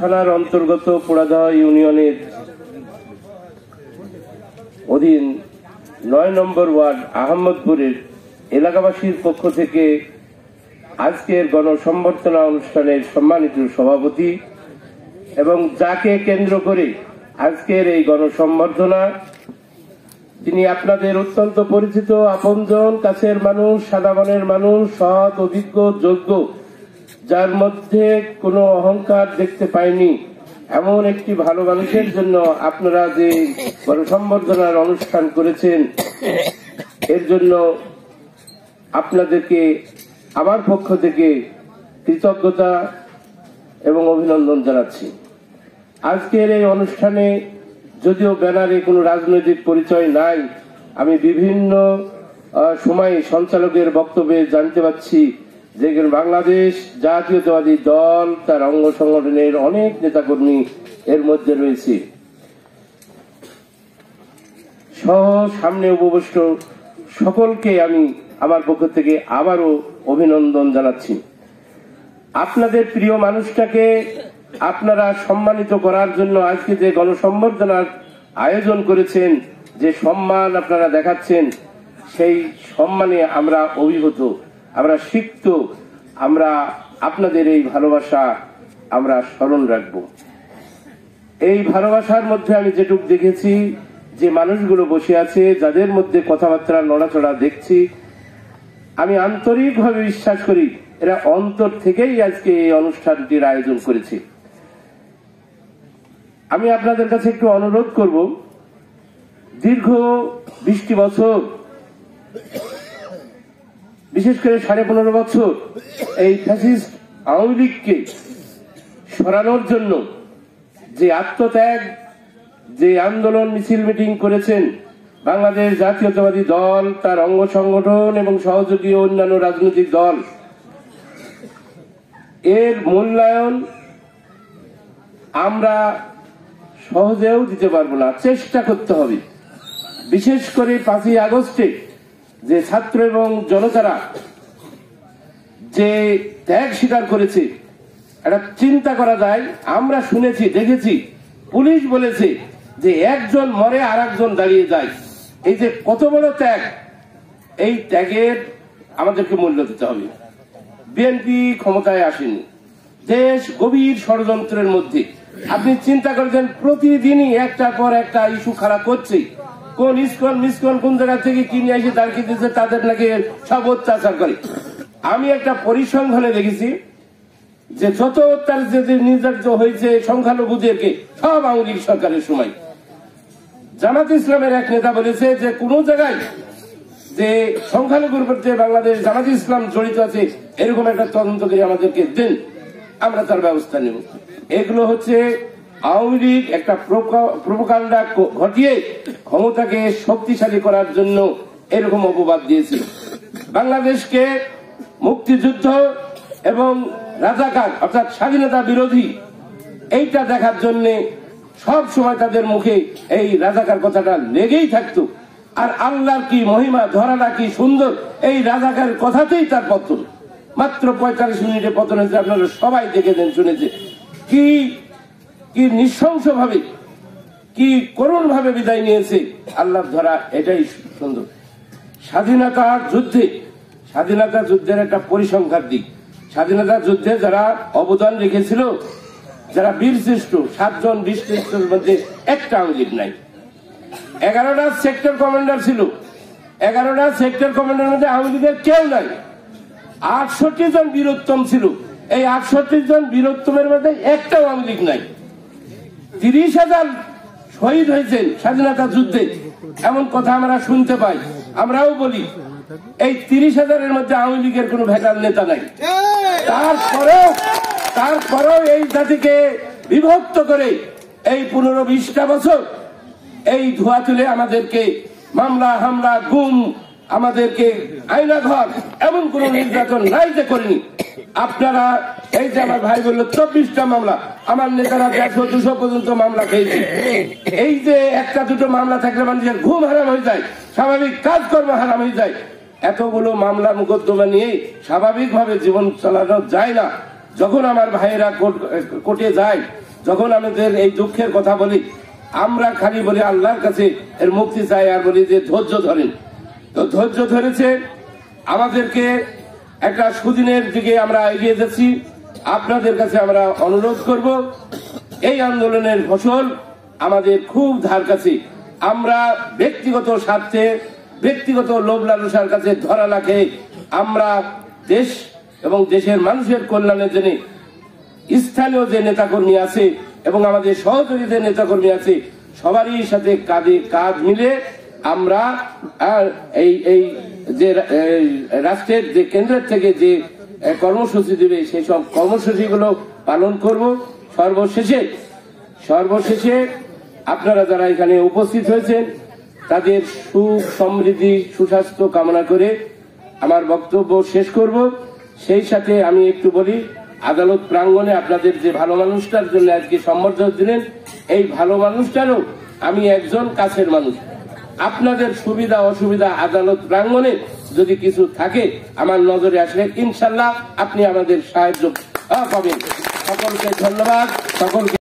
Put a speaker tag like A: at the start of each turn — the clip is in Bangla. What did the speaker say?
A: থানার অন্তর্গত পোড়াদহ ইউনিয়নের অধীন 9 নম্বর ওয়ার্ড আহমদপুরের এলাকাবাসীর পক্ষ থেকে আজকের গণসম্বর্ধনা অনুষ্ঠানের সম্মানিত সভাপতি এবং যাকে কেন্দ্র করে আজকের এই গণসম্বর্ধনা, তিনি আপনাদের অত্যন্ত পরিচিত, আপনজন, কাছের মানুষ, সাদা মনের মানুষ, সৎ, অভিজ্ঞ, যোগ্য, যার মধ্যে কোনো অহংকার দেখতে পাইনি, এমন একটি ভালো মানুষের জন্য আপনারা যে গণসম্বর্ধনার অনুষ্ঠান করেছেন, এর জন্য আপনাদেরকে আমার পক্ষ থেকে কৃতজ্ঞতা এবং অভিনন্দন জানাচ্ছি। আজকের এই অনুষ্ঠানে যদিও ব্যানারে কোনো রাজনৈতিক পরিচয় নাই, আমি বিভিন্ন সময় সঞ্চালকের বক্তব্যে জানতে পারছি যে বাংলাদেশ জাতীয়তাবাদী দল, তার অঙ্গ সংগঠনের অনেক নেতাকর্মী এর মধ্যে রয়েছে। সহ সামনে উপবিষ্ট সকলকে আমি আমার পক্ষ থেকে আবারও অভিনন্দন জানাচ্ছি। আপনাদের প্রিয় মানুষটাকে আপনারা সম্মানিত করার জন্য আজকে যে গণসম্বর্ধনার আয়োজন করেছেন, যে সম্মান আপনারা দেখাচ্ছেন, সেই সম্মানে আমরা অভিভূত, আমরা সিক্ত, আমরা আপনাদের এই ভালোবাসা আমরা স্মরণ রাখব। এই ভালোবাসার মধ্যে আমি যেটুকু দেখেছি, যে মানুষগুলো বসে আছে, যাদের মধ্যে কথাবার্তা নড়াচড়া দেখছি, আমি আন্তরিকভাবে বিশ্বাস করি এরা অন্তর থেকেই আজকে এই অনুষ্ঠানটির আয়োজন করেছে। আমি আপনাদের কাছে একটু অনুরোধ করব, দীর্ঘ 20টি বছর, বিশেষ করে 15.5 বছর এই ফ্যাসিস্ট আওয়ামী লীগকে সরানোর জন্য যে আত্মত্যাগ, যে আন্দোলন, মিছিল, মিটিং করেছেন বাংলাদেশ জাতীয়তাবাদী দল, তার অঙ্গ সংগঠন এবং সহযোগী অন্যান্য রাজনৈতিক দল, এর মূল্যায়ন আমরা সহজেও দিতে পারবো না, চেষ্টা করতে হবে। বিশেষ করে 5ই আগস্টে যে ছাত্র এবং জনতারা যে ত্যাগ স্বীকার করেছে, এটা চিন্তা করা যায়। আমরা শুনেছি, দেখেছি, পুলিশ বলেছে যে একজন মরে আর একজন দাঁড়িয়ে যায়। এই যে কত বড় ত্যাগ, এই ত্যাগের আমাদেরকে মূল্য দিতে হবে। বিএনপি ক্ষমতায় আসেনি, দেশ গভীর ষড়যন্ত্রের মধ্যে। আপনি চিন্তা করছেন, প্রতিদিনই একটার পর একটা ইস্যু খারাপ করছে। কোন ইস্কন মিসকন কোন জায়গা থেকে কি নিয়ে এসে দাঁড়িয়ে দিচ্ছে, তাদের নাকি সব অত্যাচার করে। আমি একটা পরিসংখ্যানে দেখেছি যে যত অত্যাচার নির্যাতিত হয়েছে সংখ্যালঘুদেরকে, সব আওয়ামী লীগ সরকারের সময়। জামাত ইসলামের এক নেতা বলেছে যে কোন জায়গায় যে সংখ্যালঘুর প্রতি বাংলাদেশ জামাত ইসলাম জড়িত আছে, এরকম একটা তদন্ত করে আমাদেরকে দেন, আমরা তার ব্যবস্থা নেব। এগুলো হচ্ছে আওয়ামী লীগ একটা প্রোপাগান্ডা ঘটিয়ে ক্ষমতাকে শক্তিশালী করার জন্য এরকম অপবাদ দিয়েছে। বাংলাদেশকে মুক্তিযুদ্ধ এবং রাজাকার অর্থাৎ স্বাধীনতা বিরোধী এইটা দেখার জন্য সব সময় তাদের মুখে এই রাজাকার কথাটা লেগেই থাকতো। আর আল্লাহর কি মহিমা, ধরাটা কি সুন্দর, এই রাজাকার কথাতেই তার পতন। মাত্র 45 মিনিটে পতন হয়েছে, আপনারা সবাই দেখেছেন, শুনেছে। কি কি নৃশংস ভাবে, কি করুণ ভাবে বিদায় নিয়েছে আল্লাহর ধরা, এটাই সুন্দর। স্বাধীনতা যুদ্ধের একটা পরিসংখ্যার দিক। স্বাধীনতা যুদ্ধে যারা অবদান রেখেছিল, যারা বীরশ্রেষ্ঠ, 7 জন বীরশ্রেষ্ঠের মধ্যে একটা আওয়ামী লীগ নাই। 11টা সেক্টর কমান্ডার ছিল, 11টা সেক্টর কমান্ডারের মধ্যে আওয়ামী লীগের কেউ নাই। 68 জন বীরোত্তম ছিল, এই 68 জন বীরোত্তমের মধ্যে একটা আওয়ামী লীগ নাই। 30,000 শহীদ হয়েছেন স্বাধীনতা যুদ্ধে, এমন কথা আমরা শুনতে পাই। আমরাও বলি এই 30,000-এর মধ্যে আওয়ামী লীগের কোন ভেটাল নেতা নাই। তারপরেও এই জাতিকে বিভক্ত করে এই 15-20টা বছর এই ধোয়া তুলে আমাদেরকে মামলা, হামলা, গুম, আমাদেরকে আয়নাঘর, এমন কোন নির্যাতন নাই যে করেনি। আপনারা এই যে আমার ভাই বললো 24টা মামলা, আমার নেতারা 150-200 পর্যন্ত মামলা খেয়েছে। এই যে একটা দুটো মামলা থাকলে মানুষের ঘুম হারাম হয়ে যায়, স্বাভাবিক কাজকর্ম হারাম হয়ে যায়। এতগুলো মামলা মোকদ্দমা নিয়ে স্বাভাবিকভাবে জীবন চালানো যায় না। যখন আমার ভাইয়েরা কোর্টে যায়, যখন আমাদের এই দুঃখের কথা বলি, আমরা খালি বলি আল্লাহর কাছে এর মুক্তি চাই, আর বলি যে ধৈর্য ধরেন। তো ধৈর্য ধরেছে, আমাদেরকে একটা সুদিনের দিকে আমরা এগিয়ে যাচ্ছি। আপনাদের কাছে আমরা অনুরোধ করব, এই আন্দোলনের ফসল আমাদের খুব ধার কাছে। আমরা ব্যক্তিগত স্বার্থে, ব্যক্তিগত লোভ লালসার কাছে ধরা লাগে আমরা দেশ এবং দেশের মানুষের কল্যাণের জন্য স্থানীয় যে নেতাকর্মী আছে এবং আমাদের সহযোগী যে নেতাকর্মী আছে, সবারই সাথে কাঁধে কাঁধ মিলে আমরা এই যে রাষ্ট্রের যে কেন্দ্রের থেকে যে কর্মসূচি দেবে সেই সব কর্মসূচিগুলো পালন করব। সর্বশেষে আপনারা যারা এখানে উপস্থিত হয়েছেন তাদের সুখ সমৃদ্ধি সুস্বাস্থ্য কামনা করে আমার বক্তব্য শেষ করব। সেই সাথে আমি একটু বলি, আদালত প্রাঙ্গণে আপনাদের যে ভালো মানুষটার জন্য আজকে সম্বর্ধনা দিলেন, এই ভালো মানুষটারও আমি একজন কাছের মানুষ। আপনাদের সুবিধা অসুবিধা আদালত প্রাঙ্গণে যদি কিছু থাকে আমার নজরে আসলে ইনশাল্লাহ আপনি আমাদের সাহায্য পাবেন। সকলকে ধন্যবাদ। সকলকে